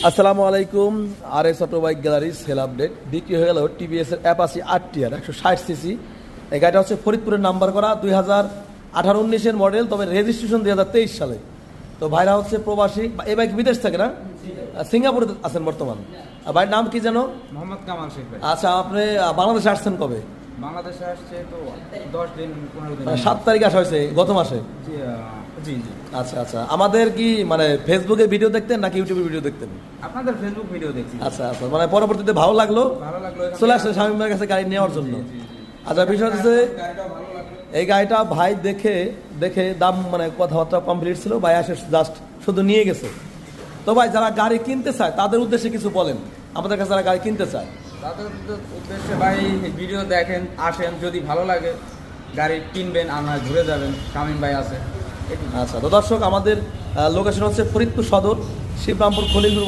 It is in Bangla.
আসসালামু আলাইকুম। R S auto bike gallery sale update বিক্রি হয়ে গেল টিভিএস এর অ্যাপাচি RTR 160 সিসি। এই গাড়িটা হচ্ছে ফরিদপুরের নাম্বার করা 2018-19-এর মডেল, তবে রেজিস্ট্রেশন 2023 সালে। তো ভাইরা হচ্ছে প্রবাসী, এই বাইক বিদেশ থেকে না, সিঙ্গাপুরে আছেন বর্তমান। ভাইয়ের নাম কি যেন? মোহাম্মদ কামাল শেখ ভাই। আচ্ছা, আপনি বাংলাদেশে আসছেন কবে? বাংলাদেশে আসছে তো 10 দিন 15 দিন। 7 তারিখ আসা হয়েছে গত মাসে। জি জি জি। আচ্ছা আচ্ছা, আমাদের কি মানে ফেসবুকে ভিডিও দেখতেন নাকি ইউটিউবে ভিডিও দেখতেন? আপনাদের ফেসবুক ভিডিও দেখছি। আচ্ছা আচ্ছা, মানে পরবর্তীতে ভালো লাগলো এখানে চলে আসছে শামীম ভাইয়ের কাছে গাড়ি নেওয়ার জন্য। আচ্ছা, বিষয় হচ্ছে গাড়িটাও ভালো লাগলো। এই গাড়িটা ভাই দেখে দাম মানে কথাবার্তা কমপ্লিট ছিল, ভাই আসে জাস্ট শুধু নিয়ে গেছে। তো ভাই, যারা গাড়ি কিনতে চায় তাদের উদ্দেশ্যে কিছু বলেন, আমাদের কাছে যারা গাড়ি কিনতে চায়। তাদের উদ্দেশ্যে ভাই ভিডিও দেখেন, আসেন, যদি ভালো লাগে গাড়ি কিনবেন, আমরা ঘুরে যাবেন, শামীম ভাই আছে। আচ্ছা, তো দর্শক, আমাদের লোকেশন হচ্ছে ফরিদপুর সদর, শিবরামপুর, খলিলপুর।